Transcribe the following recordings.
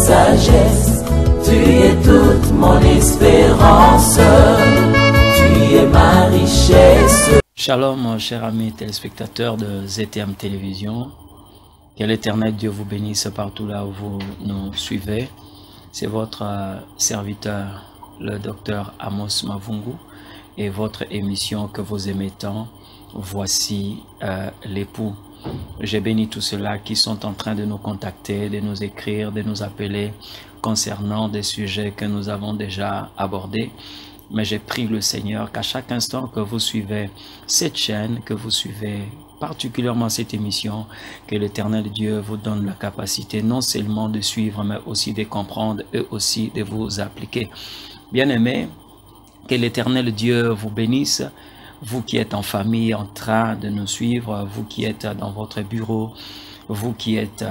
sagesse, tu es toute mon espérance, tu es ma richesse. Shalom, chers amis téléspectateurs de ZTM Télévision. Que l'Éternel Dieu vous bénisse partout là où vous nous suivez. C'est votre serviteur, le docteur Amos Mavungu, et votre émission que vous aimez tant, Voici l'époux. J'ai béni tous ceux-là qui sont en train de nous contacter, de nous écrire, de nous appeler concernant des sujets que nous avons déjà abordés. Mais j'ai prié le Seigneur qu'à chaque instant que vous suivez cette chaîne, que vous suivez particulièrement cette émission, que l'Éternel Dieu vous donne la capacité non seulement de suivre, mais aussi de comprendre et aussi de vous appliquer. Bien-aimés, que l'Éternel Dieu vous bénisse. Vous qui êtes en famille en train de nous suivre, vous qui êtes dans votre bureau, vous qui êtes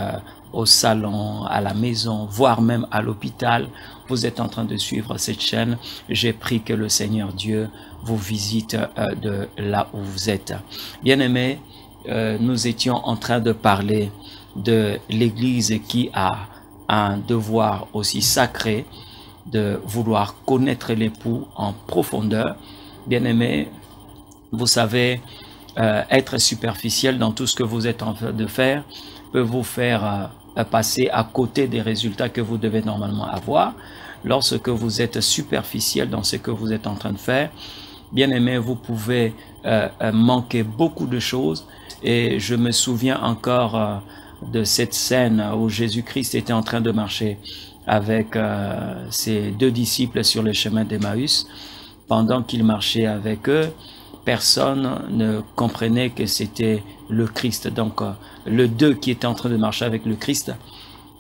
au salon, à la maison, voire même à l'hôpital, vous êtes en train de suivre cette chaîne. J'ai prié que le Seigneur Dieu vous visite de là où vous êtes. Bien-aimés, nous étions en train de parler de l'Église qui a un devoir aussi sacré de vouloir connaître l'époux en profondeur. Bien-aimés, vous savez, être superficiel dans tout ce que vous êtes en train de faire peut vous faire passer à côté des résultats que vous devez normalement avoir. Lorsque vous êtes superficiel dans ce que vous êtes en train de faire, bien aimé, vous pouvez manquer beaucoup de choses. Et je me souviens encore de cette scène où Jésus-Christ était en train de marcher avec ses deux disciples sur le chemin d'Emmaüs. Pendant qu'il marchait avec eux, personne ne comprenait que c'était le Christ. Donc, le deux qui était en train de marcher avec le Christ,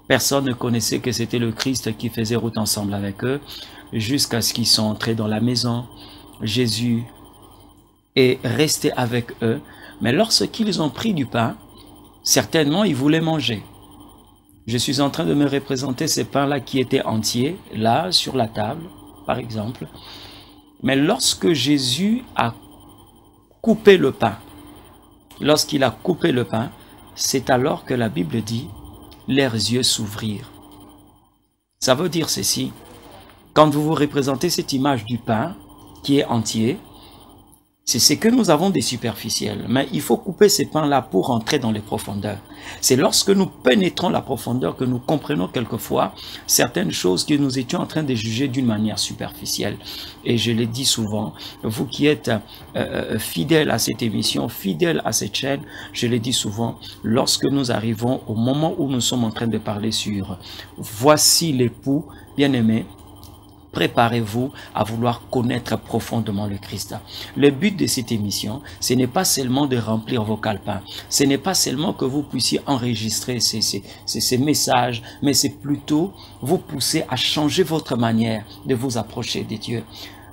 personne ne connaissait que c'était le Christ qui faisait route ensemble avec eux, jusqu'à ce qu'ils sont entrés dans la maison. Jésus est resté avec eux, mais lorsqu'ils ont pris du pain, certainement ils voulaient manger. Je suis en train de me représenter ces pains-là qui étaient entiers, là, sur la table, par exemple. Mais lorsque Jésus a coupé le pain, lorsqu'il a coupé le pain, c'est alors que la Bible dit, leurs yeux s'ouvrirent. Ça veut dire ceci, quand vous vous représentez cette image du pain qui est entier, c'est ce que nous avons des superficiels, mais il faut couper ces pains-là pour entrer dans les profondeurs. C'est lorsque nous pénétrons la profondeur que nous comprenons quelquefois certaines choses que nous étions en train de juger d'une manière superficielle. Et je l'ai dit souvent, vous qui êtes fidèles à cette émission, fidèles à cette chaîne, je l'ai dit souvent, lorsque nous arrivons au moment où nous sommes en train de parler sur « Voici l'époux bien-aimé », préparez-vous à vouloir connaître profondément le Christ. Le but de cette émission, ce n'est pas seulement de remplir vos calepins, ce n'est pas seulement que vous puissiez enregistrer ces messages, mais c'est plutôt vous pousser à changer votre manière de vous approcher de Dieu,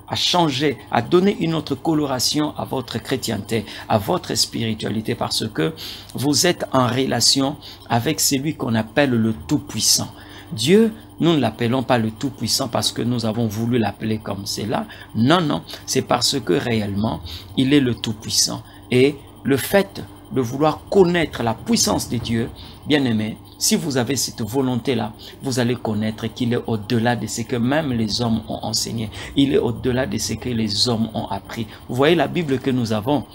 à changer, à donner une autre coloration à votre chrétienté, à votre spiritualité, parce que vous êtes en relation avec celui qu'on appelle le Tout-Puissant. Dieu, nous ne l'appelons pas le Tout-Puissant parce que nous avons voulu l'appeler comme cela. Non, non, c'est parce que réellement, il est le Tout-Puissant. Et le fait de vouloir connaître la puissance de Dieu, bien aimé, si vous avez cette volonté-là, vous allez connaître qu'il est au-delà de ce que même les hommes ont enseigné. Il est au-delà de ce que les hommes ont appris. Vous voyez, la Bible que nous avons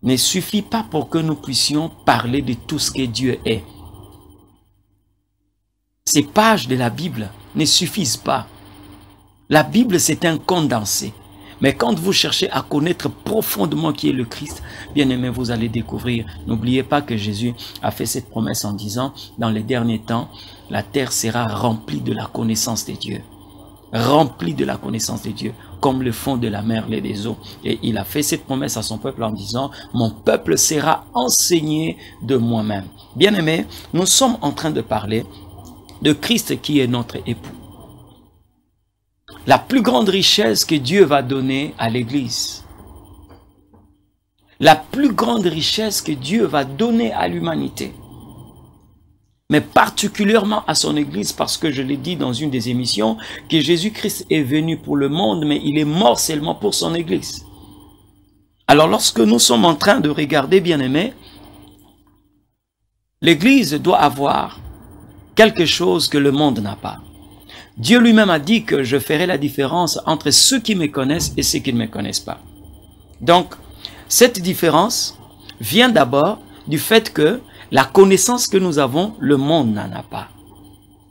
ne suffit pas pour que nous puissions parler de tout ce que Dieu est. Ces pages de la Bible ne suffisent pas. La Bible, c'est un condensé. Mais quand vous cherchez à connaître profondément qui est le Christ, bien aimé, vous allez découvrir. N'oubliez pas que Jésus a fait cette promesse en disant, dans les derniers temps, la terre sera remplie de la connaissance de Dieu. Remplie de la connaissance de Dieu, comme le fond de la mer, des eaux. Et il a fait cette promesse à son peuple en disant, mon peuple sera enseigné de moi-même. Bien aimé, nous sommes en train de parler de Christ qui est notre époux. La plus grande richesse que Dieu va donner à l'Église. La plus grande richesse que Dieu va donner à l'humanité. Mais particulièrement à son Église, parce que je l'ai dit dans une des émissions, que Jésus-Christ est venu pour le monde, mais il est mort seulement pour son Église. Alors lorsque nous sommes en train de regarder, bien aimés, l'Église doit avoir quelque chose que le monde n'a pas. Dieu lui-même a dit que je ferai la différence entre ceux qui me connaissent et ceux qui ne me connaissent pas. Donc, cette différence vient d'abord du fait que la connaissance que nous avons, le monde n'en a pas.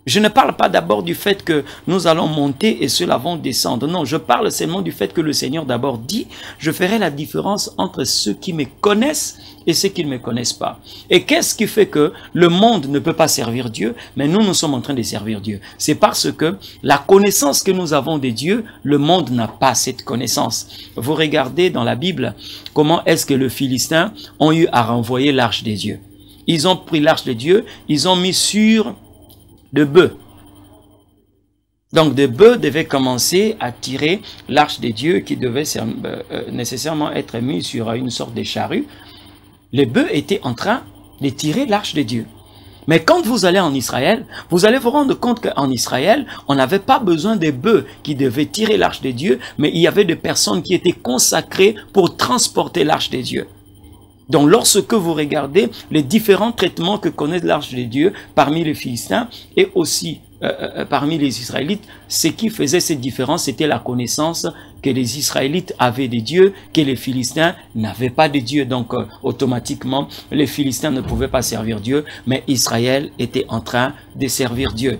Je ne parle pas d'abord du fait que nous allons monter et ceux-là vont descendre. Non, je parle seulement du fait que le Seigneur d'abord dit « Je ferai la différence entre ceux qui me connaissent et ceux qui ne me connaissent pas. » Et qu'est-ce qui fait que le monde ne peut pas servir Dieu, mais nous sommes en train de servir Dieu? C'est parce que la connaissance que nous avons de Dieu, le monde n'a pas cette connaissance. Vous regardez dans la Bible comment est-ce que les Philistins ont eu à renvoyer l'arche des dieux. Ils ont pris l'arche de Dieu, ils ont mis sur de bœufs. Donc, de bœufs devaient commencer à tirer l'arche des dieux qui devait nécessairement être mis sur une sorte de charrue. Les bœufs étaient en train de tirer l'arche de Dieu. Mais quand vous allez en Israël, vous allez vous rendre compte qu'en Israël, on n'avait pas besoin des bœufs qui devaient tirer l'arche des dieux, mais il y avait des personnes qui étaient consacrées pour transporter l'arche des dieux. Donc, lorsque vous regardez les différents traitements que connaît l'arche de Dieu parmi les Philistins et aussi parmi les Israélites, ce qui faisait cette différence, c'était la connaissance que les Israélites avaient de Dieu, que les Philistins n'avaient pas de Dieu. Donc, automatiquement, les Philistins ne pouvaient pas servir Dieu, mais Israël était en train de servir Dieu.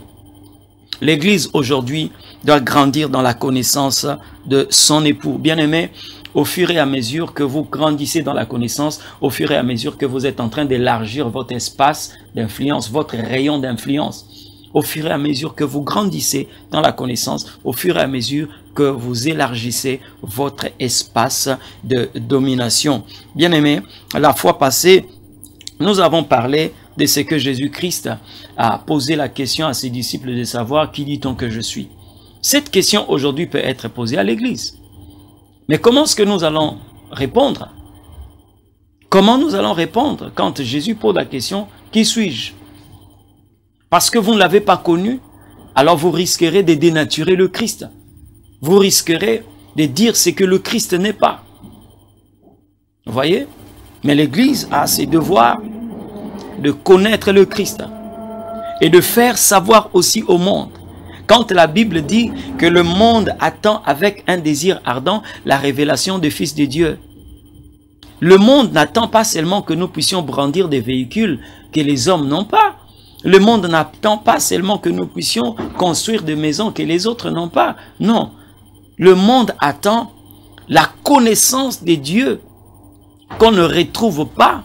L'Église, aujourd'hui, doit grandir dans la connaissance de son époux. Bien-aimé, au fur et à mesure que vous grandissez dans la connaissance, au fur et à mesure que vous êtes en train d'élargir votre espace d'influence, votre rayon d'influence, au fur et à mesure que vous grandissez dans la connaissance, au fur et à mesure que vous élargissez votre espace de domination. Bien-aimés, la fois passée, nous avons parlé de ce que Jésus-Christ a posé la question à ses disciples de savoir « Qui dit-on que je suis ?» Cette question aujourd'hui peut être posée à l'Église. Mais comment est-ce que nous allons répondre? Comment nous allons répondre quand Jésus pose la question « Qui suis-je » Parce que vous ne l'avez pas connu, alors vous risquerez de dénaturer le Christ. Vous risquerez de dire ce que le Christ n'est pas. Vous voyez? Mais l'Église a ses devoirs de connaître le Christ et de faire savoir aussi au monde. Quand la Bible dit que le monde attend avec un désir ardent la révélation du Fils de Dieu, le monde n'attend pas seulement que nous puissions brandir des véhicules que les hommes n'ont pas. Le monde n'attend pas seulement que nous puissions construire des maisons que les autres n'ont pas. Non, le monde attend la connaissance de Dieu qu'on ne retrouve pas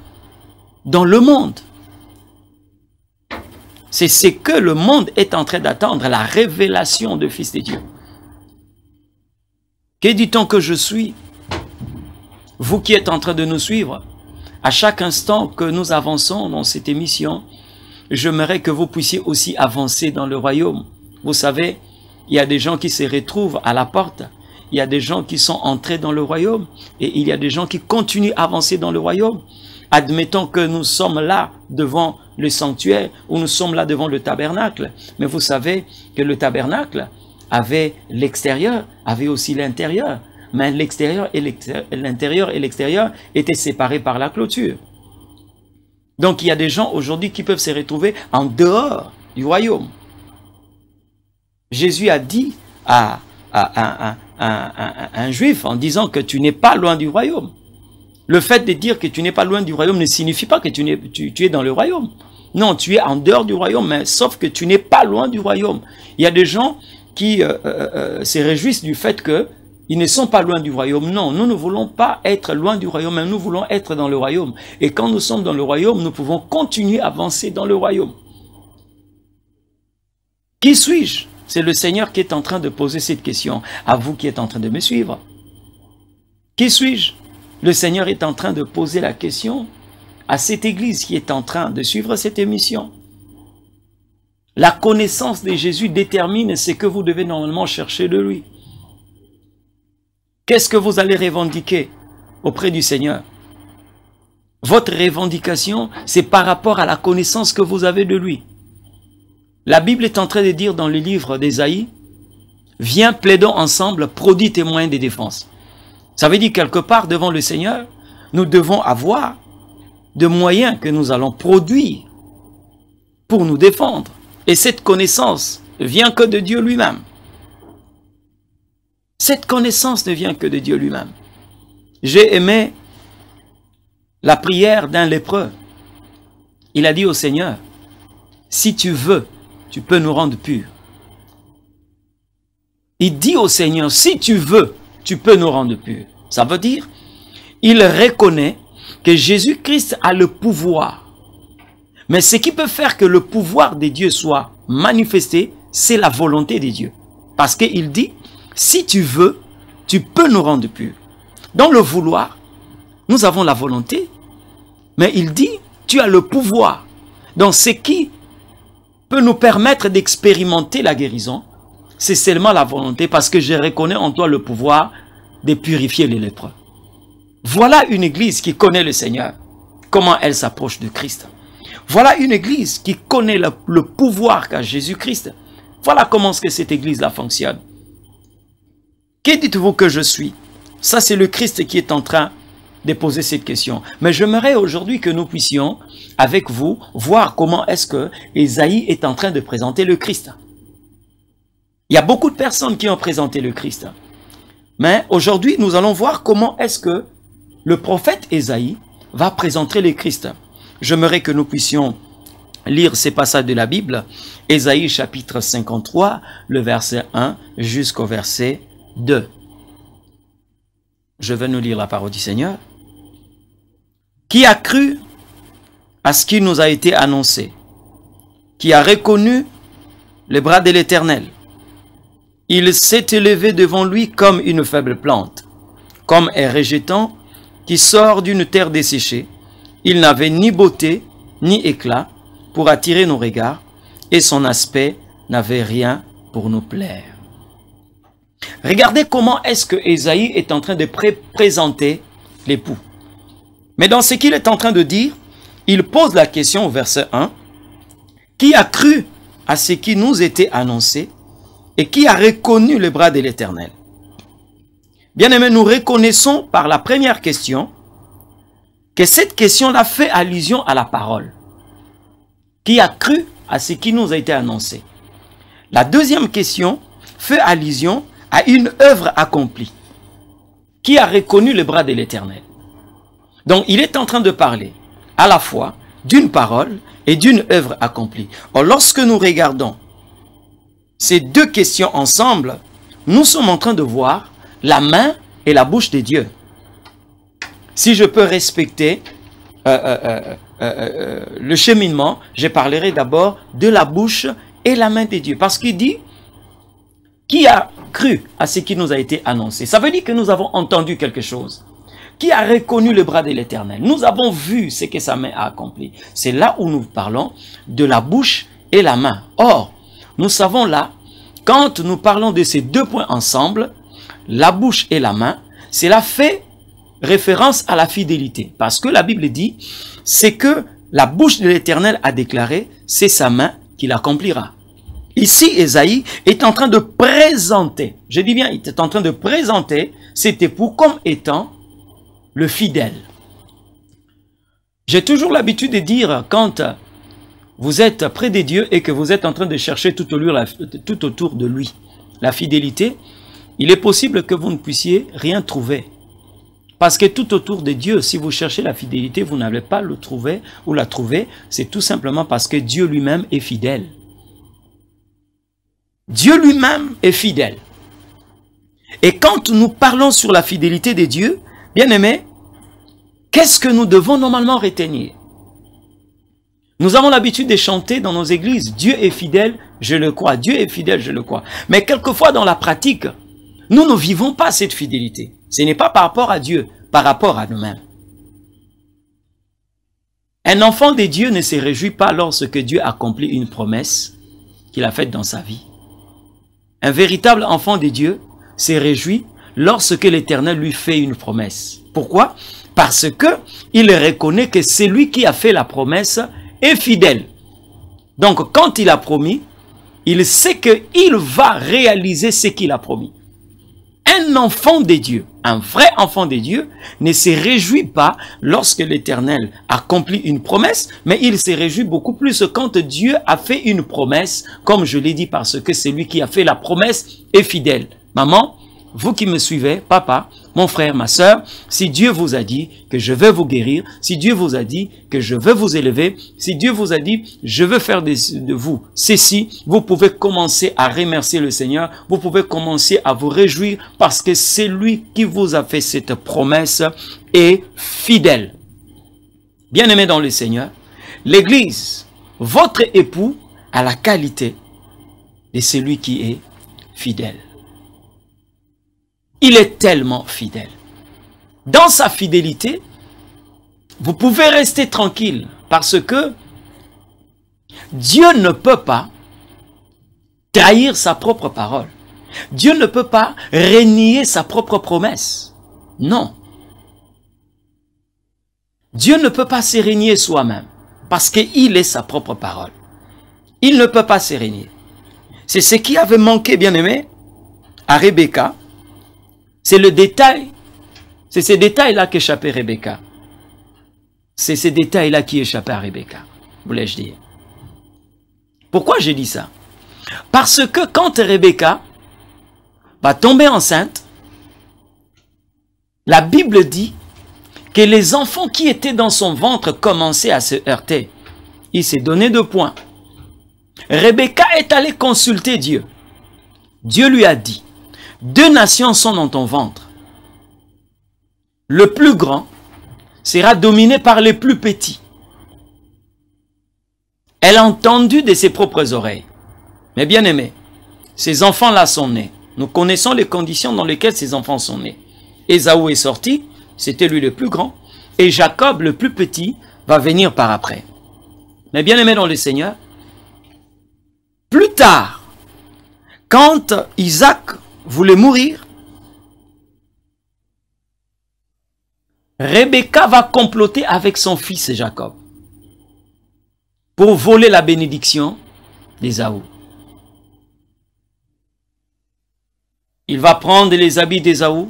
dans le monde. C'est ce que le monde est en train d'attendre, la révélation du Fils de Dieu. Que dit-on que je suis? Vous qui êtes en train de nous suivre, à chaque instant que nous avançons dans cette émission, j'aimerais que vous puissiez aussi avancer dans le royaume. Vous savez, il y a des gens qui se retrouvent à la porte. Il y a des gens qui sont entrés dans le royaume. Et il y a des gens qui continuent à avancer dans le royaume. Admettons que nous sommes là devant le sanctuaire ou nous sommes là devant le tabernacle. Mais vous savez que le tabernacle avait l'extérieur, avait aussi l'intérieur. Mais l'extérieur et l'intérieur et l'extérieur étaient séparés par la clôture. Donc il y a des gens aujourd'hui qui peuvent se retrouver en dehors du royaume. Jésus a dit à un juif en disant que tu n'es pas loin du royaume. Le fait de dire que tu n'es pas loin du royaume ne signifie pas que tu es dans le royaume. Non, tu es en dehors du royaume, mais sauf que tu n'es pas loin du royaume. Il y a des gens qui se réjouissent du fait que ils ne sont pas loin du royaume. Non, nous ne voulons pas être loin du royaume, mais nous voulons être dans le royaume. Et quand nous sommes dans le royaume, nous pouvons continuer à avancer dans le royaume. Qui suis-je? C'est le Seigneur qui est en train de poser cette question à vous qui êtes en train de me suivre. Qui suis-je? Le Seigneur est en train de poser la question à cette église qui est en train de suivre cette émission. La connaissance de Jésus détermine ce que vous devez normalement chercher de lui. Qu'est-ce que vous allez revendiquer auprès du Seigneur? Votre revendication, c'est par rapport à la connaissance que vous avez de lui. La Bible est en train de dire dans le livre d'Ésaïe, « Viens, plaidons ensemble, produis tes moyens de défense. » Ça veut dire quelque part devant le Seigneur, nous devons avoir de moyens que nous allons produire pour nous défendre. Et cette connaissance ne vient que de Dieu lui-même. Cette connaissance ne vient que de Dieu lui-même. J'ai aimé la prière d'un lépreux. Il a dit au Seigneur, si tu veux, tu peux nous rendre purs. Il dit au Seigneur, si tu veux, tu peux nous rendre purs. Ça veut dire, il reconnaît que Jésus-Christ a le pouvoir. Mais ce qui peut faire que le pouvoir de Dieu soit manifesté, c'est la volonté de Dieu. Parce qu'il dit, si tu veux, tu peux nous rendre purs. Dans le vouloir, nous avons la volonté, mais il dit, tu as le pouvoir. Donc ce qui peut nous permettre d'expérimenter la guérison, c'est seulement la volonté, parce que je reconnais en toi le pouvoir de purifier les lépreux. Voilà une église qui connaît le Seigneur, comment elle s'approche de Christ. Voilà une église qui connaît le pouvoir qu'a Jésus-Christ. Voilà comment est-ce que cette église-là fonctionne. Qui dites-vous que je suis? Ça, c'est le Christ qui est en train de poser cette question. Mais j'aimerais aujourd'hui que nous puissions, avec vous, voir comment est-ce que Ésaïe est en train de présenter le Christ. Il y a beaucoup de personnes qui ont présenté le Christ. Mais aujourd'hui, nous allons voir comment est-ce que le prophète Ésaïe va présenter le Christ. J'aimerais que nous puissions lire ces passages de la Bible. Ésaïe chapitre 53, le verset 1 jusqu'au verset 2. Je vais nous lire la parole du Seigneur. Qui a cru à ce qui nous a été annoncé? Qui a reconnu le bras de l'Éternel? Il s'est élevé devant lui comme une faible plante, comme un rejeton qui sort d'une terre desséchée. Il n'avait ni beauté, ni éclat pour attirer nos regards, et son aspect n'avait rien pour nous plaire. Regardez comment est-ce que Ésaïe est en train de présenter l'époux. Mais dans ce qu'il est en train de dire, il pose la question au verset 1. Qui a cru à ce qui nous était annoncé et qui a reconnu le bras de l'Éternel? Bien-aimés, nous reconnaissons par la première question que cette question-là fait allusion à la parole. Qui a cru à ce qui nous a été annoncé? La deuxième question fait allusion à une œuvre accomplie. Qui a reconnu le bras de l'Éternel? Donc, il est en train de parler à la fois d'une parole et d'une œuvre accomplie. Or, lorsque nous regardons ces deux questions ensemble, nous sommes en train de voir la main et la bouche de Dieu. Si je peux respecter le cheminement, je parlerai d'abord de la bouche et la main de Dieu. Parce qu'il dit, qui a cru à ce qui nous a été annoncé? Ça veut dire que nous avons entendu quelque chose. Qui a reconnu le bras de l'Éternel? Nous avons vu ce que sa main a accompli. C'est là où nous parlons de la bouche et la main. Or, nous savons là, quand nous parlons de ces deux points ensemble, la bouche et la main, cela fait référence à la fidélité. Parce que la Bible dit, c'est que la bouche de l'Éternel a déclaré, c'est sa main qui l'accomplira. Ici, Ésaïe est en train de présenter, je dis bien, il est en train de présenter cet époux comme étant le fidèle. J'ai toujours l'habitude de dire, quand vous êtes près de Dieu et que vous êtes en train de chercher tout autour de lui la fidélité, il est possible que vous ne puissiez rien trouver. Parce que tout autour de Dieu, si vous cherchez la fidélité, vous n'allez pas le trouver ou la trouver. C'est tout simplement parce que Dieu lui-même est fidèle. Dieu lui-même est fidèle. Et quand nous parlons sur la fidélité de Dieu, bien aimés, qu'est-ce que nous devons normalement retenir? Nous avons l'habitude de chanter dans nos églises, Dieu est fidèle, je le crois. Dieu est fidèle, je le crois. Mais quelquefois dans la pratique, nous ne vivons pas cette fidélité. Ce n'est pas par rapport à Dieu, par rapport à nous-mêmes. Un enfant de Dieu ne se réjouit pas lorsque Dieu accomplit une promesse qu'il a faite dans sa vie. Un véritable enfant de Dieu se réjouit lorsque l'Éternel lui fait une promesse. Pourquoi? Parce que il reconnaît que celui qui a fait la promesse est fidèle. Donc quand il a promis, il sait qu'il va réaliser ce qu'il a promis. Un enfant de Dieu, un vrai enfant de Dieu ne se réjouit pas lorsque l'Éternel accomplit une promesse, mais il se réjouit beaucoup plus quand Dieu a fait une promesse, comme je l'ai dit, parce que c'est lui qui a fait la promesse est fidèle. Maman, vous qui me suivez, papa, mon frère, ma sœur, si Dieu vous a dit que je vais vous guérir, si Dieu vous a dit que je vais vous élever, si Dieu vous a dit je veux faire de vous ceci, vous pouvez commencer à remercier le Seigneur, vous pouvez commencer à vous réjouir parce que c'est lui qui vous a fait cette promesse est fidèle. Bien-aimés dans le Seigneur, l'Église, votre époux a la qualité de celui qui est fidèle. Il est tellement fidèle. Dans sa fidélité, vous pouvez rester tranquille parce que Dieu ne peut pas trahir sa propre parole. Dieu ne peut pas renier sa propre promesse. Non. Dieu ne peut pas se renier soi-même parce qu'il est sa propre parole. Il ne peut pas se renier. C'est ce qui avait manqué, bien aimé, à Rebecca. C'est le détail, c'est ces détails-là qu'échappait Rebecca. C'est ces détails-là qui échappaient à Rebecca, voulais-je dire. Pourquoi j'ai dit ça? Parce que quand Rebecca va tomber enceinte, la Bible dit que les enfants qui étaient dans son ventre commençaient à se heurter. Il s'est donné 2 points. Rebecca est allée consulter Dieu. Dieu lui a dit, 2 nations sont dans ton ventre. Le plus grand sera dominé par les plus petits. Elle a entendu de ses propres oreilles. Mais bien aimé, ces enfants-là sont nés. Nous connaissons les conditions dans lesquelles ces enfants sont nés. Ésaü est sorti, c'était lui le plus grand. Et Jacob, le plus petit, va venir par après. Mais bien aimé dans le Seigneur, plus tard, quand Isaac voulait mourir, Rebecca va comploter avec son fils Jacob pour voler la bénédiction d'Ésaü. Il va prendre les habits d'Ésaü,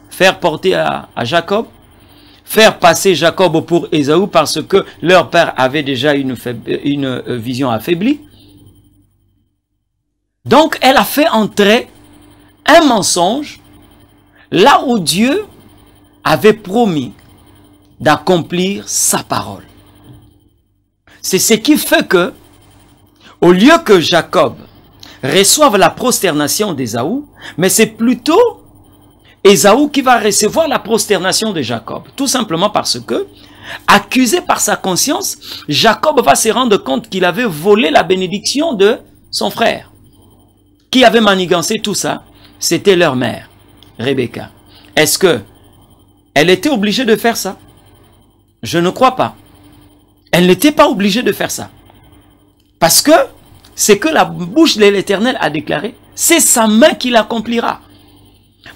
faire porter à Jacob, faire passer Jacob pour Ésaü parce que leur père avait déjà une vision affaiblie. Donc, elle a fait entrer un mensonge là où Dieu avait promis d'accomplir sa parole. C'est ce qui fait que, au lieu que Jacob reçoive la prosternation d'Ésaü, mais c'est plutôt Ésaü qui va recevoir la prosternation de Jacob. Tout simplement parce que, accusé par sa conscience, Jacob va se rendre compte qu'il avait volé la bénédiction de son frère. Qui avait manigancé tout ça? C'était leur mère, Rebecca. Est-ce que elle était obligée de faire ça? Je ne crois pas. Elle n'était pas obligée de faire ça. Parce que c'est que la bouche de l'Éternel a déclaré, c'est sa main qui l'accomplira.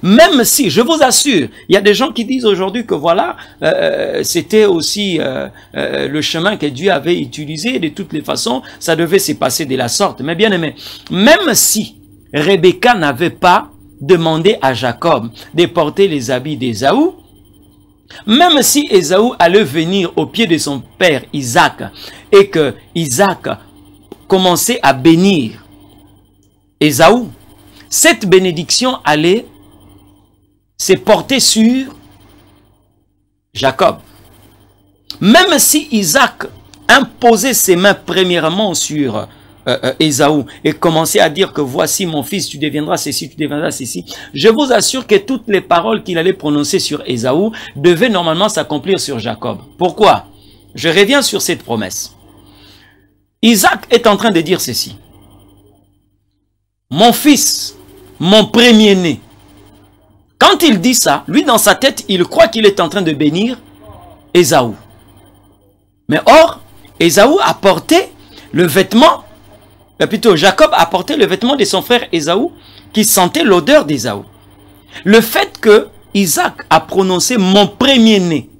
Même si, je vous assure, il y a des gens qui disent aujourd'hui que voilà, c'était aussi le chemin que Dieu avait utilisé. De toutes les façons, ça devait se passer de la sorte. Mais bien aimé, même si Rebecca n'avait pas demandé à Jacob de porter les habits d'Ésaü, même si Ésaü allait venir au pied de son père Isaac et que Isaac commençait à bénir Ésaü, cette bénédiction allait se porter sur Jacob. Même si Isaac imposait ses mains premièrement sur Ésaü et commençait à dire que voici mon fils, tu deviendras ceci, tu deviendras ceci. Je vous assure que toutes les paroles qu'il allait prononcer sur Ésaü devaient normalement s'accomplir sur Jacob. Pourquoi? Je reviens sur cette promesse. Isaac est en train de dire ceci. Mon fils, mon premier-né. Quand il dit ça, lui dans sa tête, il croit qu'il est en train de bénir Ésaü. Mais or, Ésaü a porté le vêtement, plutôt Jacob a porté le vêtement de son frère Ésaü qui sentait l'odeur d'Ésaü. Le fait que Isaac a prononcé mon premier-né,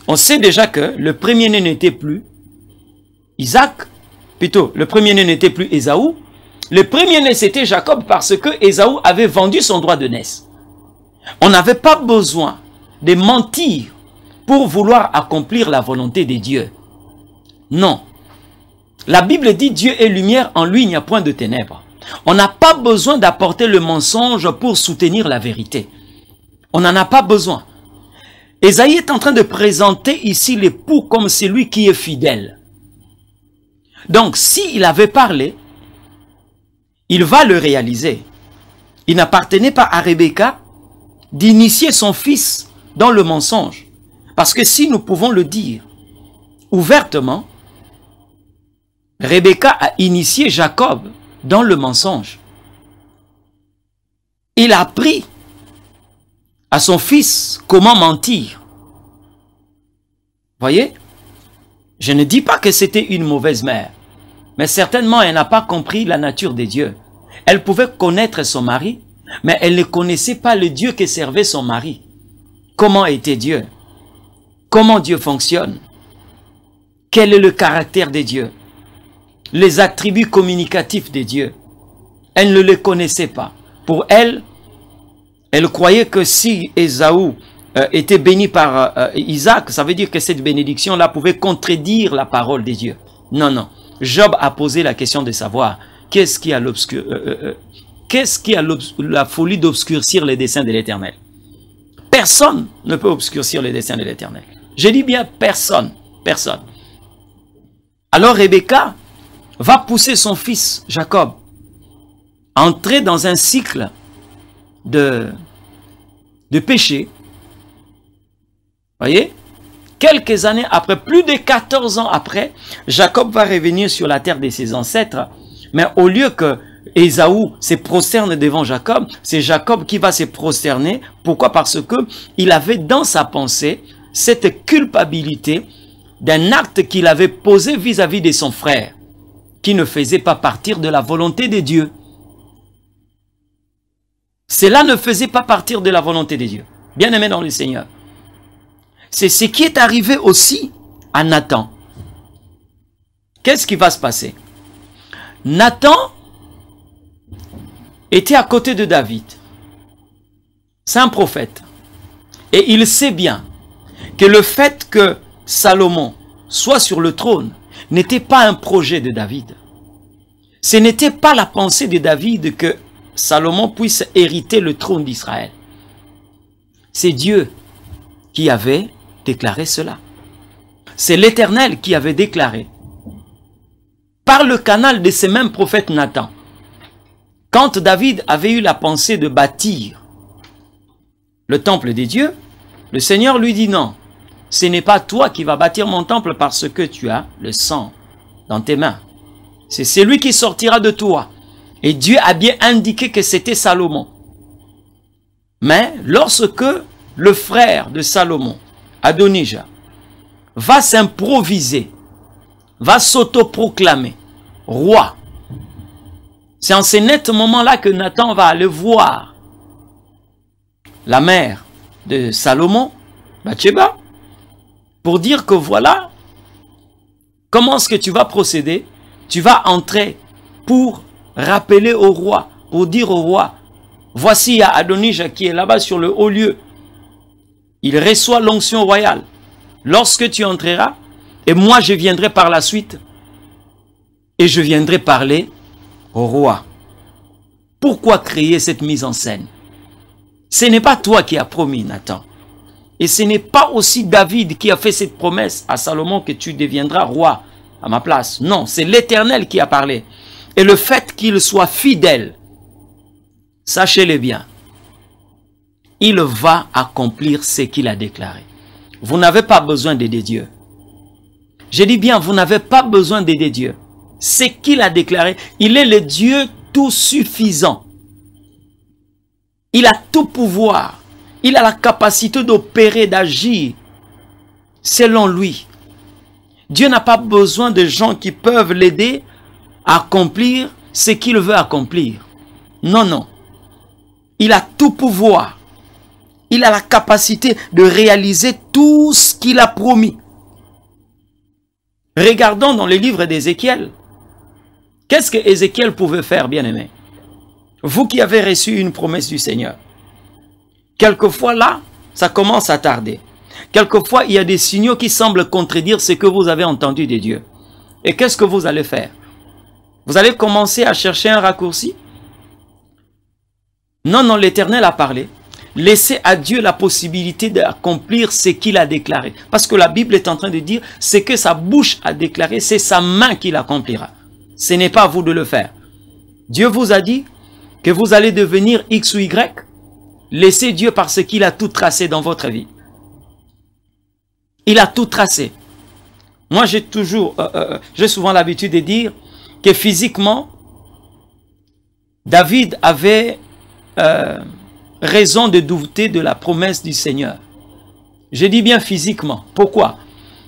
on sait déjà que le premier-né n'était plus Isaac, plutôt le premier-né n'était plus Ésaü. Le premier-né c'était Jacob parce que Ésaü avait vendu son droit de naissance. On n'avait pas besoin de mentir pour vouloir accomplir la volonté de Dieu. Non. La Bible dit Dieu est lumière, en lui il n'y a point de ténèbres. On n'a pas besoin d'apporter le mensonge pour soutenir la vérité. On n'en a pas besoin. Ésaïe est en train de présenter ici l'époux comme celui qui est fidèle. Donc, s'il avait parlé, il va le réaliser. Il n'appartenait pas à Rebecca d'initier son fils dans le mensonge. Parce que si nous pouvons le dire ouvertement, Rebecca a initié Jacob dans le mensonge. Il a appris à son fils comment mentir. Voyez? Je ne dis pas que c'était une mauvaise mère, mais certainement elle n'a pas compris la nature de Dieu. Elle pouvait connaître son mari, mais elle ne connaissait pas le Dieu que servait son mari. Comment était Dieu? Comment Dieu fonctionne? Quel est le caractère de Dieu? Les attributs communicatifs de Dieu. Elle ne les connaissait pas. Pour elle, elle croyait que si Ésaü était béni par Isaac, ça veut dire que cette bénédiction-là pouvait contredire la parole de Dieu. Non, non. Job a posé la question de savoir qu'est-ce qui a la folie d'obscurcir les desseins de l'Éternel. Personne ne peut obscurcir les desseins de l'Éternel. Je dis bien personne. Personne. Alors Rebecca va pousser son fils Jacob à entrer dans un cycle de péché. Voyez? Quelques années après, plus de 14 ans après, Jacob va revenir sur la terre de ses ancêtres. Mais au lieu que Ésaü se prosterne devant Jacob, c'est Jacob qui va se prosterner. Pourquoi? Parce que il avait dans sa pensée cette culpabilité d'un acte qu'il avait posé vis-à-vis de son frère, qui ne faisait pas partir de la volonté de Dieu. Cela ne faisait pas partir de la volonté de Dieu. Bien-aimé dans le Seigneur. C'est ce qui est arrivé aussi à Nathan. Qu'est-ce qui va se passer? Nathan était à côté de David. C'est un prophète. Et il sait bien que le fait que Salomon soit sur le trône n'était pas un projet de David. Ce n'était pas la pensée de David que Salomon puisse hériter le trône d'Israël. C'est Dieu qui avait déclaré cela. C'est l'Éternel qui avait déclaré, par le canal de ce même prophète Nathan, quand David avait eu la pensée de bâtir le temple des dieux, le Seigneur lui dit non, ce n'est pas toi qui vas bâtir mon temple parce que tu as le sang dans tes mains. C'est celui qui sortira de toi. Et Dieu a bien indiqué que c'était Salomon. Mais lorsque le frère de Salomon, Adonijah, va s'improviser, va s'autoproclamer roi, c'est en ce net moment-là que Nathan va aller voir la mère de Salomon, Bathsheba, pour dire que voilà, comment est-ce que tu vas procéder? Tu vas entrer pour rappeler au roi, pour dire au roi, voici il y a Adonijah qui est là-bas sur le haut lieu. Il reçoit l'onction royale. Lorsque tu entreras, et moi je viendrai par la suite, et je viendrai parler au roi. Pourquoi créer cette mise en scène? Ce n'est pas toi qui as promis, Nathan. Et ce n'est pas aussi David qui a fait cette promesse à Salomon que tu deviendras roi à ma place. Non, c'est l'Éternel qui a parlé. Et le fait qu'il soit fidèle, sachez-le bien, il va accomplir ce qu'il a déclaré. Vous n'avez pas besoin d'aider Dieu. Je dis bien, vous n'avez pas besoin d'aider Dieu. Ce qu'il a déclaré, il est le Dieu tout suffisant. Il a tout pouvoir. Il a la capacité d'opérer, d'agir selon lui. Dieu n'a pas besoin de gens qui peuvent l'aider à accomplir ce qu'il veut accomplir. Non, non. Il a tout pouvoir. Il a la capacité de réaliser tout ce qu'il a promis. Regardons dans les livres d'Ézéchiel. Qu'est-ce que Ézéchiel pouvait faire, bien-aimé? Vous qui avez reçu une promesse du Seigneur. quelquefois là, ça commence à tarder. Quelquefois, il y a des signaux qui semblent contredire ce que vous avez entendu de Dieu. Et qu'est-ce que vous allez faire? Vous allez commencer à chercher un raccourci? Non, non, l'Éternel a parlé. Laissez à Dieu la possibilité d'accomplir ce qu'il a déclaré. Parce que la Bible est en train de dire, ce que sa bouche a déclaré, c'est sa main qui l'accomplira. Ce n'est pas à vous de le faire. Dieu vous a dit que vous allez devenir X ou Y. Laissez Dieu parce qu'il a tout tracé dans votre vie. Il a tout tracé. Moi, j'ai souvent l'habitude de dire que physiquement, David avait raison de douter de la promesse du Seigneur. Je dis bien physiquement. Pourquoi?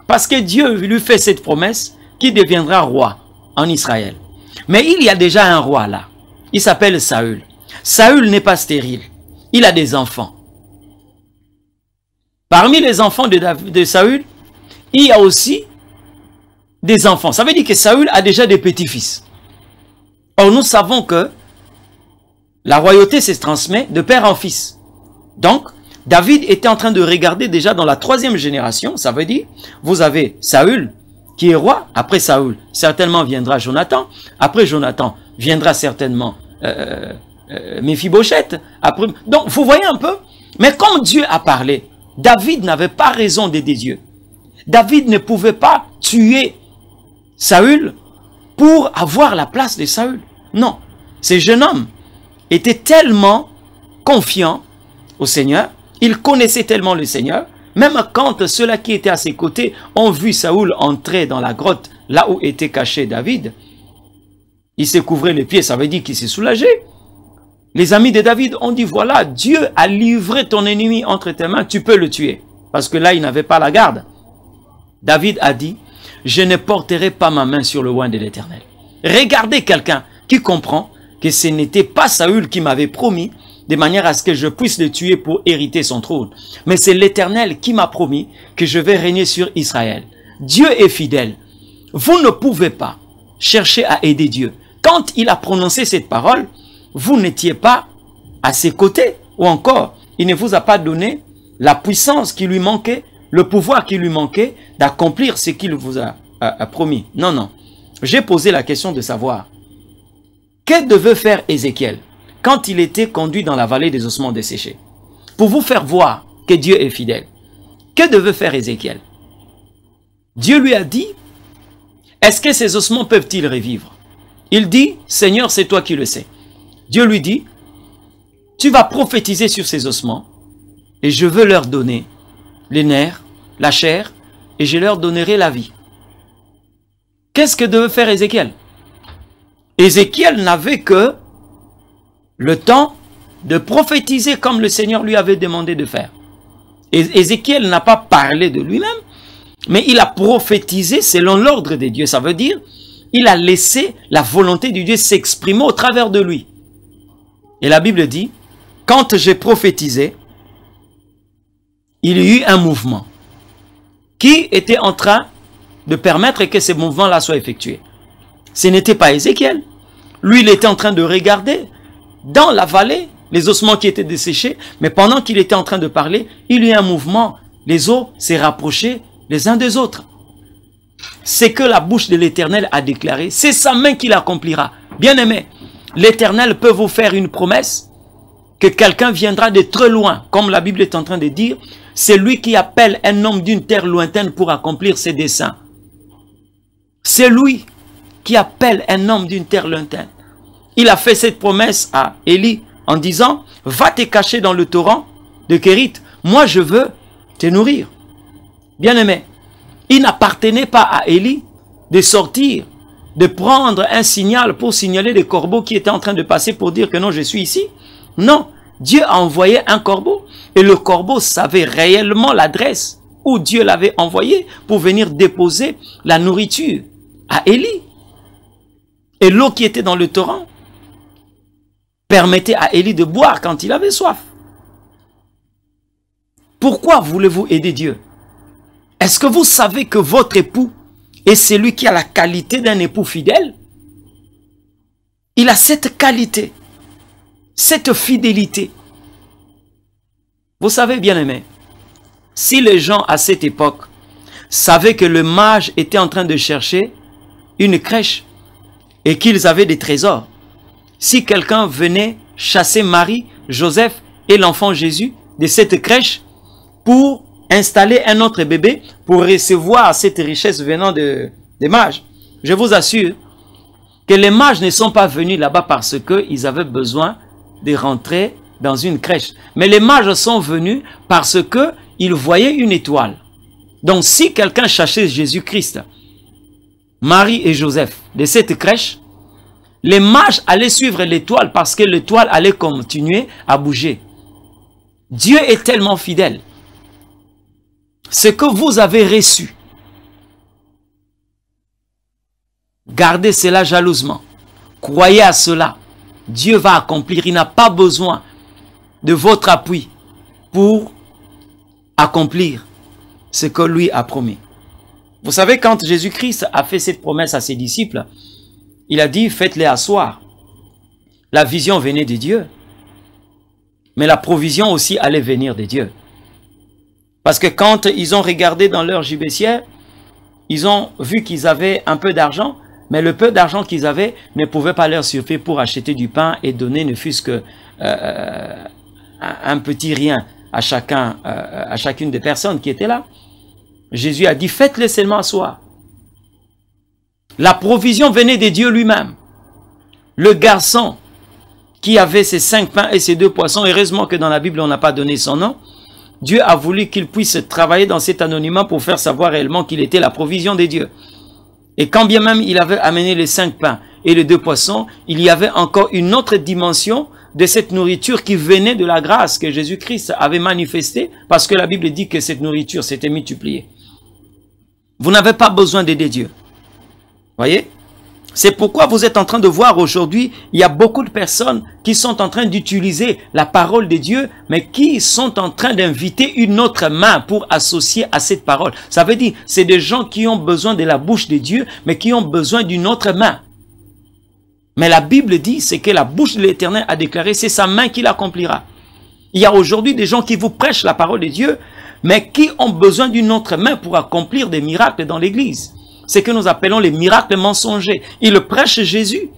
Parce que Dieu lui fait cette promesse qu'il deviendra roi en Israël. Mais il y a déjà un roi là. Il s'appelle Saül. Saül n'est pas stérile. Il a des enfants. Parmi les enfants de Saül, il y a aussi des enfants. Ça veut dire que Saül a déjà des petits-fils. Or, nous savons que la royauté se transmet de père en fils. Donc, David était en train de regarder déjà dans la 3e génération. Ça veut dire, vous avez Saül qui est roi. Après Saül, certainement viendra Jonathan. Après Jonathan, viendra certainement Méphibosheth. Après, donc, vous voyez un peu. Mais comme Dieu a parlé, David n'avait pas raison d'aider Dieu. David ne pouvait pas tuer Saül pour avoir la place de Saül. Non, ce jeune homme était tellement confiant au Seigneur, il connaissait tellement le Seigneur, même quand ceux-là qui étaient à ses côtés ont vu Saül entrer dans la grotte, là où était caché David, il s'est couvré les pieds, ça veut dire qu'il s'est soulagé. Les amis de David ont dit, voilà, Dieu a livré ton ennemi entre tes mains, tu peux le tuer. Parce que là, il n'avait pas la garde. David a dit, je ne porterai pas ma main sur le oint de l'Éternel. Regardez quelqu'un qui comprend que ce n'était pas Saül qui m'avait promis, de manière à ce que je puisse le tuer pour hériter son trône. Mais c'est l'Éternel qui m'a promis que je vais régner sur Israël. Dieu est fidèle. Vous ne pouvez pas chercher à aider Dieu. Quand il a prononcé cette parole, vous n'étiez pas à ses côtés. Ou encore, il ne vous a pas donné la puissance qui lui manquait, le pouvoir qui lui manquait d'accomplir ce qu'il vous a promis. Non, non. J'ai posé la question de savoir, que devait faire Ézéchiel quand il était conduit dans la vallée des ossements desséchés? Pour vous faire voir que Dieu est fidèle. Que devait faire Ézéchiel? Dieu lui a dit, est-ce que ces ossements peuvent-ils revivre? Il dit, Seigneur, c'est toi qui le sais. Dieu lui dit, tu vas prophétiser sur ces ossements et je veux leur donner les nerfs, la chair, et je leur donnerai la vie. Qu'est-ce que devait faire Ézéchiel? Ézéchiel n'avait que le temps de prophétiser comme le Seigneur lui avait demandé de faire. Et Ézéchiel n'a pas parlé de lui-même, mais il a prophétisé selon l'ordre de Dieu. Ça veut dire, il a laissé la volonté de Dieu s'exprimer au travers de lui. Et la Bible dit, quand j'ai prophétisé, il y a eu un mouvement qui était en train de permettre que ce mouvement-là soit effectué. Ce n'était pas Ézéchiel. Lui, il était en train de regarder dans la vallée les ossements qui étaient desséchés, mais pendant qu'il était en train de parler, il y a eu un mouvement. Les os s'est rapprochés les uns des autres. C'est que la bouche de l'Éternel a déclaré, c'est sa main qui l'accomplira. Bien-aimé, l'Éternel peut vous faire une promesse que quelqu'un viendra de très loin, comme la Bible est en train de dire, c'est lui qui appelle un homme d'une terre lointaine pour accomplir ses desseins. C'est lui qui appelle un homme d'une terre lointaine. Il a fait cette promesse à Élie en disant, va te cacher dans le torrent de Kérit, moi je veux te nourrir. Bien-aimé, il n'appartenait pas à Élie de sortir, de prendre un signal pour signaler les corbeaux qui étaient en train de passer pour dire que non, je suis ici. Non, Dieu a envoyé un corbeau et le corbeau savait réellement l'adresse où Dieu l'avait envoyé pour venir déposer la nourriture à Élie. Et l'eau qui était dans le torrent permettait à Élie de boire quand il avait soif. Pourquoi voulez-vous aider Dieu? Est-ce que vous savez que votre époux est celui qui a la qualité d'un époux fidèle? Il a cette qualité, cette fidélité. Vous savez, bien-aimés, si les gens à cette époque savaient que le mage était en train de chercher une crèche et qu'ils avaient des trésors, si quelqu'un venait chasser Marie, Joseph et l'enfant Jésus de cette crèche pour installer un autre bébé, pour recevoir cette richesse venant des mages, je vous assure que les mages ne sont pas venus là-bas parce qu'ils avaient besoin de rentrer dans une crèche. Mais les mages sont venus parce qu'ils voyaient une étoile. Donc si quelqu'un cherchait Jésus-Christ, Marie et Joseph de cette crèche, les mages allaient suivre l'étoile parce que l'étoile allait continuer à bouger. Dieu est tellement fidèle. Ce que vous avez reçu, gardez cela jalousement. Croyez à cela. Dieu va accomplir. Il n'a pas besoin de votre appui pour accomplir ce que lui a promis. Vous savez, quand Jésus-Christ a fait cette promesse à ses disciples, il a dit, faites-les asseoir. La vision venait de Dieu. Mais la provision aussi allait venir de Dieu. Parce que quand ils ont regardé dans leur gibecière, ils ont vu qu'ils avaient un peu d'argent, mais le peu d'argent qu'ils avaient ne pouvait pas leur suffire pour acheter du pain et donner ne fût-ce que un petit rien à chacune des personnes qui étaient là. Jésus a dit, faites-les seulement asseoir. La provision venait de Dieu lui-même. Le garçon qui avait ses 5 pains et ses 2 poissons, heureusement que dans la Bible on n'a pas donné son nom, Dieu a voulu qu'il puisse travailler dans cet anonymat pour faire savoir réellement qu'il était la provision de Dieu. Et quand bien même il avait amené les 5 pains et les 2 poissons, il y avait encore une autre dimension de cette nourriture qui venait de la grâce que Jésus-Christ avait manifestée, parce que la Bible dit que cette nourriture s'était multipliée. Vous n'avez pas besoin d'aider Dieu. Voyez? C'est pourquoi vous êtes en train de voir aujourd'hui, il y a beaucoup de personnes qui sont en train d'utiliser la parole de Dieu, mais qui sont en train d'inviter une autre main pour associer à cette parole. Ça veut dire, c'est des gens qui ont besoin de la bouche de Dieu, mais qui ont besoin d'une autre main. Mais la Bible dit, c'est que la bouche de l'Éternel a déclaré, c'est sa main qui l'accomplira. Il y a aujourd'hui des gens qui vous prêchent la parole de Dieu, mais qui ont besoin d'une autre main pour accomplir des miracles dans l'église. C'est que nous appelons les miracles mensongers. Ils prêchent Jésus.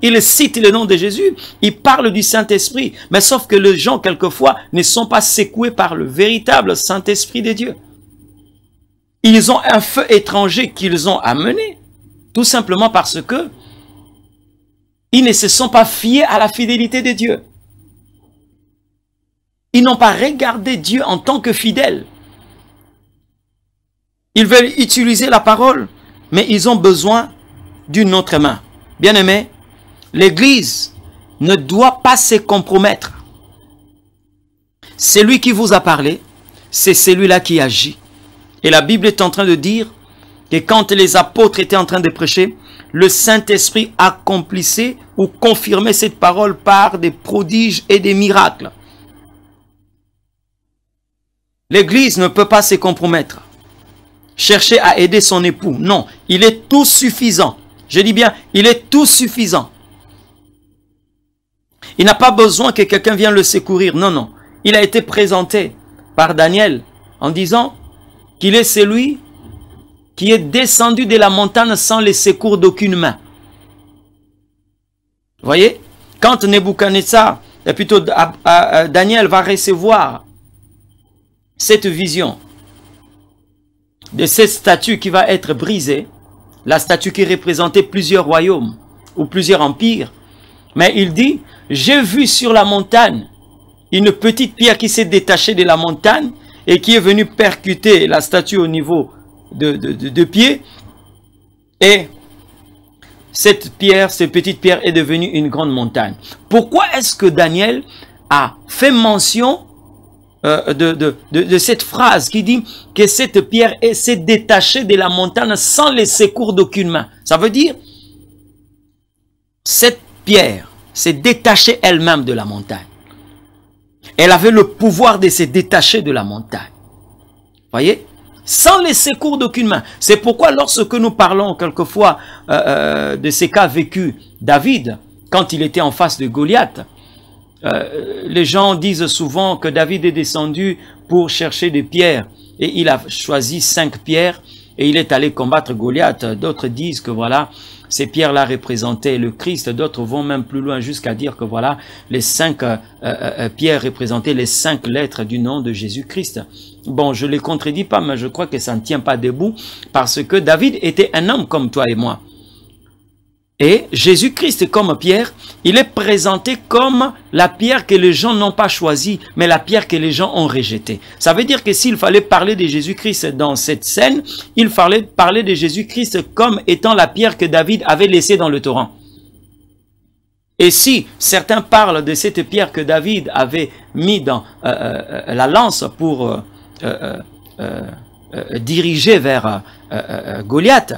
Ils citent le nom de Jésus. Ils parlent du Saint-Esprit. Mais sauf que les gens, quelquefois, ne sont pas secoués par le véritable Saint-Esprit de Dieu. Ils ont un feu étranger qu'ils ont amené. Tout simplement parce que ils ne se sont pas fiés à la fidélité de Dieu. Ils n'ont pas regardé Dieu en tant que fidèle. Ils veulent utiliser la parole, mais ils ont besoin d'une autre main. Bien-aimés, l'Église ne doit pas se compromettre. Celui qui vous a parlé, c'est celui-là qui agit. Et la Bible est en train de dire que quand les apôtres étaient en train de prêcher, le Saint-Esprit accomplissait ou confirmait cette parole par des prodiges et des miracles. L'Église ne peut pas se compromettre. Chercher à aider son époux. Non, il est tout suffisant. Je dis bien, il est tout suffisant. Il n'a pas besoin que quelqu'un vienne le secourir. Non, non. Il a été présenté par Daniel en disant qu'il est celui qui est descendu de la montagne sans le secours d'aucune main. Vous voyez, quand Nebuchadnezzar, et plutôt Daniel va recevoir cette vision de cette statue qui va être brisée, la statue qui représentait plusieurs royaumes ou plusieurs empires, mais il dit, j'ai vu sur la montagne une petite pierre qui s'est détachée de la montagne et qui est venue percuter la statue au niveau de pied, et cette petite pierre est devenue une grande montagne. Pourquoi est-ce que Daniel a fait mention de cette phrase qui dit que cette pierre s'est détachée de la montagne sans les secours d'aucune main? Ça veut dire, cette pierre s'est détachée elle-même de la montagne. Elle avait le pouvoir de se détacher de la montagne. Voyez? Sans les secours d'aucune main. C'est pourquoi lorsque nous parlons quelquefois de ces cas vécus David, quand il était en face de Goliath, les gens disent souvent que David est descendu pour chercher des pierres et il a choisi 5 pierres et il est allé combattre Goliath. D'autres disent que voilà, ces pierres-là représentaient le Christ. D'autres vont même plus loin jusqu'à dire que voilà, les 5 pierres représentaient les 5 lettres du nom de Jésus-Christ. Bon, je ne les contredis pas, mais je crois que ça ne tient pas debout parce que David était un homme comme toi et moi. Et Jésus-Christ comme pierre, il est présenté comme la pierre que les gens n'ont pas choisie, mais la pierre que les gens ont rejetée. Ça veut dire que s'il fallait parler de Jésus-Christ dans cette scène, il fallait parler de Jésus-Christ comme étant la pierre que David avait laissée dans le torrent. Et si certains parlent de cette pierre que David avait mis dans la lance pour diriger vers Goliath,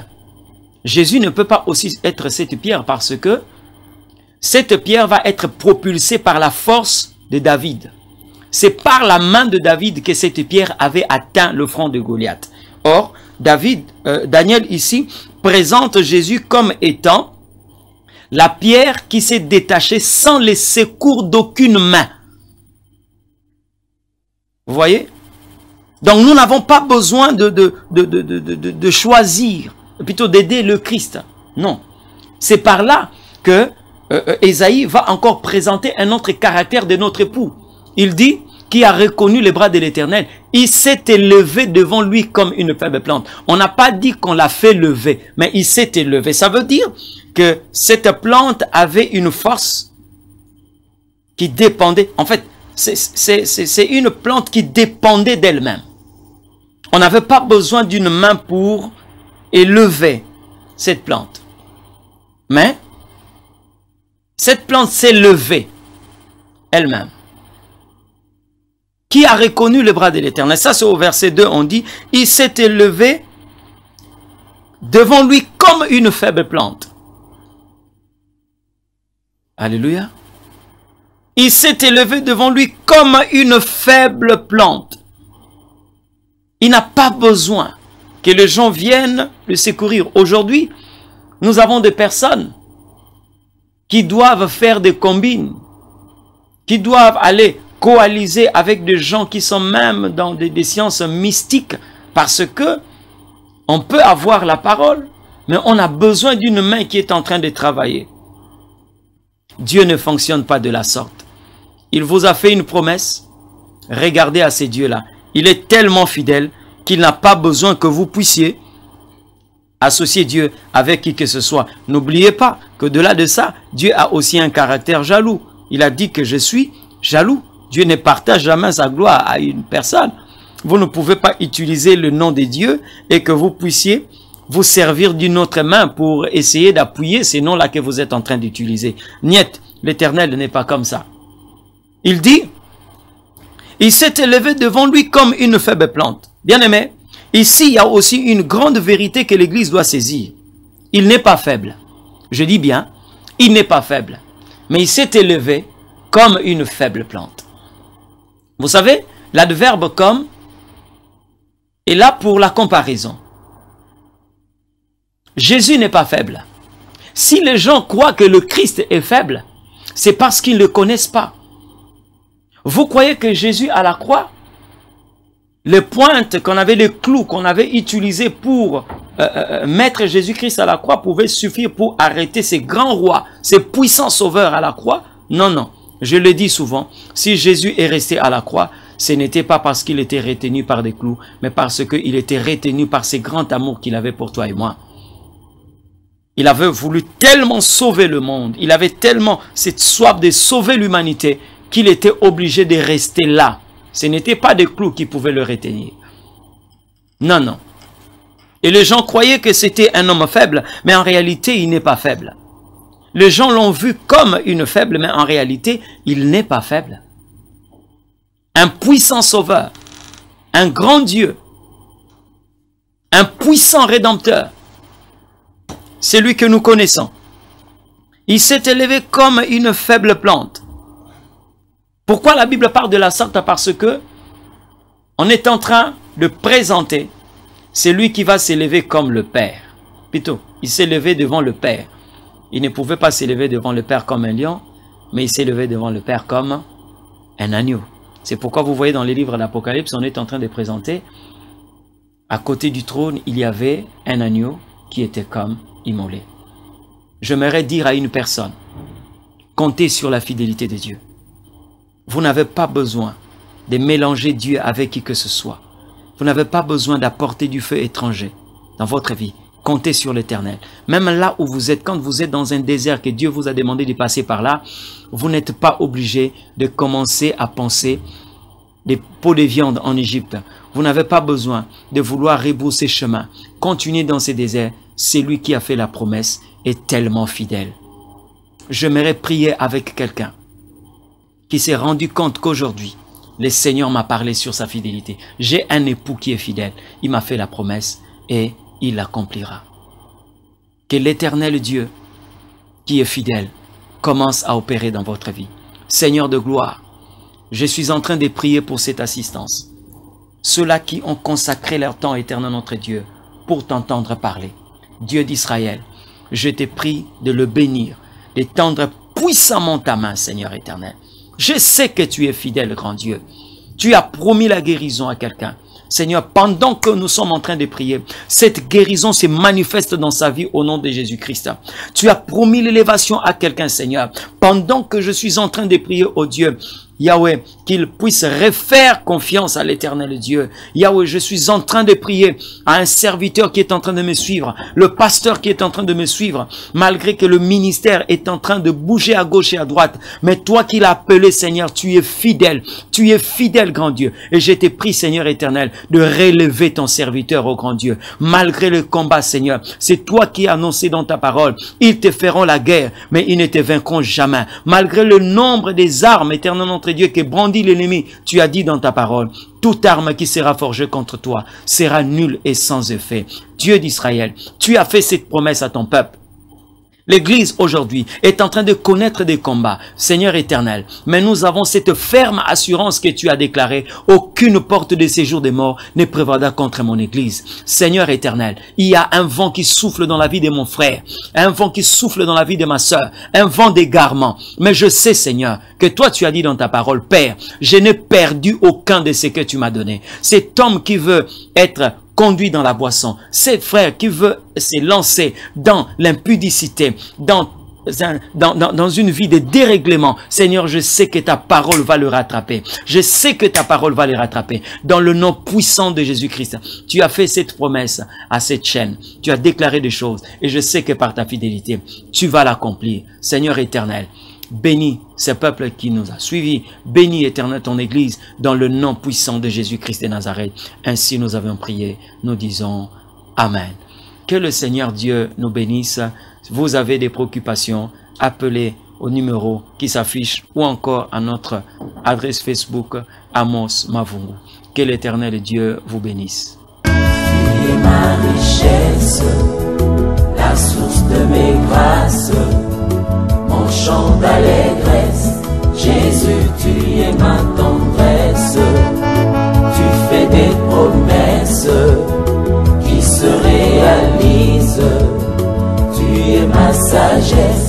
Jésus ne peut pas aussi être cette pierre parce que cette pierre va être propulsée par la force de David. C'est par la main de David que cette pierre avait atteint le front de Goliath. Or, Daniel ici présente Jésus comme étant la pierre qui s'est détachée sans les secours d'aucune main. Vous voyez? Donc nous n'avons pas besoin de choisir, plutôt d'aider le Christ. Non. C'est par là que Ésaïe va encore présenter un autre caractère de notre époux. Il dit, qui a reconnu les bras de l'Éternel, il s'est élevé devant lui comme une faible plante. On n'a pas dit qu'on l'a fait lever, mais il s'est élevé. Ça veut dire que cette plante avait une force qui dépendait. En fait, c'est une plante qui dépendait d'elle-même. On n'avait pas besoin d'une main pour élever cette plante. Mais cette plante s'est levée elle-même. Qui a reconnu le bras de l'Éternel? Ça, c'est au verset 2, on dit, il s'est élevé devant lui comme une faible plante. Alléluia. Il s'est élevé devant lui comme une faible plante. Il n'a pas besoin que les gens viennent le secourir. Aujourd'hui, nous avons des personnes qui doivent faire des combines, qui doivent aller coaliser avec des gens qui sont même dans des sciences mystiques, parce que on peut avoir la parole, mais on a besoin d'une main qui est en train de travailler. Dieu ne fonctionne pas de la sorte. Il vous a fait une promesse. Regardez à ces dieux-là. Il est tellement fidèle qu'il n'a pas besoin que vous puissiez associer Dieu avec qui que ce soit. N'oubliez pas qu'au-delà de ça, Dieu a aussi un caractère jaloux. Il a dit que je suis jaloux. Dieu ne partage jamais sa gloire à une personne. Vous ne pouvez pas utiliser le nom de Dieu et que vous puissiez vous servir d'une autre main pour essayer d'appuyer ces noms-là que vous êtes en train d'utiliser. Niet, l'Éternel n'est pas comme ça. Il dit, il s'est élevé devant lui comme une faible plante. Bien-aimé, ici il y a aussi une grande vérité que l'Église doit saisir. Il n'est pas faible. Je dis bien, il n'est pas faible. Mais il s'est élevé comme une faible plante. Vous savez, l'adverbe comme est là pour la comparaison. Jésus n'est pas faible. Si les gens croient que le Christ est faible, c'est parce qu'ils ne le connaissent pas. Vous croyez que Jésus à la croix, les pointes qu'on avait, les clous qu'on avait utilisés pour mettre Jésus-Christ à la croix pouvaient suffire pour arrêter ces grands rois, ces puissants sauveurs à la croix? Non, non. Je le dis souvent, si Jésus est resté à la croix, ce n'était pas parce qu'il était retenu par des clous, mais parce qu'il était retenu par ce grand amour qu'il avait pour toi et moi. Il avait voulu tellement sauver le monde, il avait tellement cette soif de sauver l'humanité, qu'il était obligé de rester là. Ce n'était pas des clous qui pouvaient le retenir. Non, non. Et les gens croyaient que c'était un homme faible, mais en réalité, il n'est pas faible. Les gens l'ont vu comme une faible, mais en réalité, il n'est pas faible. Un puissant sauveur, un grand Dieu, un puissant rédempteur, c'est lui que nous connaissons. Il s'est élevé comme une faible plante. Pourquoi la Bible parle de la sorte? Parce que on est en train de présenter celui qui va s'élever comme le Père. Plutôt, il s'est élevé devant le Père. Il ne pouvait pas s'élever devant le Père comme un lion, mais il s'est levé devant le Père comme un agneau. C'est pourquoi vous voyez dans les livres d'Apocalypse, on est en train de présenter, à côté du trône, il y avait un agneau qui était comme immolé. J'aimerais dire à une personne, comptez sur la fidélité de Dieu. Vous n'avez pas besoin de mélanger Dieu avec qui que ce soit. Vous n'avez pas besoin d'apporter du feu étranger dans votre vie. Comptez sur l'Éternel. Même là où vous êtes, quand vous êtes dans un désert que Dieu vous a demandé de passer par là, vous n'êtes pas obligé de commencer à penser des pots de viande en Égypte. Vous n'avez pas besoin de vouloir rebrousser chemin. Continuez dans ces déserts. Celui qui a fait la promesse est tellement fidèle. J'aimerais prier avec quelqu'un qui s'est rendu compte qu'aujourd'hui, le Seigneur m'a parlé sur sa fidélité. J'ai un époux qui est fidèle. Il m'a fait la promesse et il l'accomplira. Que l'Éternel Dieu, qui est fidèle, commence à opérer dans votre vie. Seigneur de gloire, je suis en train de prier pour cette assistance. Ceux-là qui ont consacré leur temps éternel, notre Dieu, pour t'entendre parler. Dieu d'Israël, je te prie de le bénir, de tendre puissamment ta main, Seigneur éternel. Je sais que tu es fidèle, grand Dieu. Tu as promis la guérison à quelqu'un. Seigneur, pendant que nous sommes en train de prier, cette guérison se manifeste dans sa vie au nom de Jésus-Christ. Tu as promis l'élévation à quelqu'un, Seigneur. Pendant que je suis en train de prier au Dieu, Yahweh, qu'il puisse refaire confiance à l'Éternel Dieu. Yahweh, je suis en train de prier à un serviteur qui est en train de me suivre, le pasteur qui est en train de me suivre, malgré que le ministère est en train de bouger à gauche et à droite. Mais toi qui l'as appelé, Seigneur, tu es fidèle, grand Dieu. Et je te prie, Seigneur éternel, de relever ton serviteur, ô grand Dieu. Malgré le combat, Seigneur, c'est toi qui as annoncé dans ta parole, ils te feront la guerre, mais ils ne te vaincront jamais. Malgré le nombre des armes, éternel notre Dieu, qui brandit l'ennemi, tu as dit dans ta parole, toute arme qui sera forgée contre toi sera nulle et sans effet. Dieu d'Israël, tu as fait cette promesse à ton peuple. L'Église aujourd'hui est en train de connaître des combats, Seigneur éternel. Mais nous avons cette ferme assurance que tu as déclarée. Aucune porte de séjour des morts ne prévaudra contre mon Église. Seigneur éternel, il y a un vent qui souffle dans la vie de mon frère, un vent qui souffle dans la vie de ma sœur, un vent d'égarement. Mais je sais, Seigneur, que toi tu as dit dans ta parole, Père, je n'ai perdu aucun de ce que tu m'as donné. Cet homme qui veut être conduit dans la boisson, cet frère qui veut se lancer dans l'impudicité, dans une vie de dérèglement, Seigneur, je sais que ta parole va le rattraper. Je sais que ta parole va le rattraper. Dans le nom puissant de Jésus-Christ, tu as fait cette promesse à cette chaîne. Tu as déclaré des choses et je sais que par ta fidélité, tu vas l'accomplir. Seigneur éternel, bénis ce peuple qui nous a suivis. Bénis, éternel, ton Église dans le nom puissant de Jésus-Christ de Nazareth. Ainsi nous avons prié. Nous disons Amen. Que le Seigneur Dieu nous bénisse. Si vous avez des préoccupations, appelez au numéro qui s'affiche ou encore à notre adresse Facebook Amos Mavungu. Que l'Éternel Dieu vous bénisse. Tu es ma richesse, la source de mes grâces, mon chant d'allégresse. Jésus, tu es ma tendresse. Tu fais des promesses qui se réalisent. Tu es ma sagesse.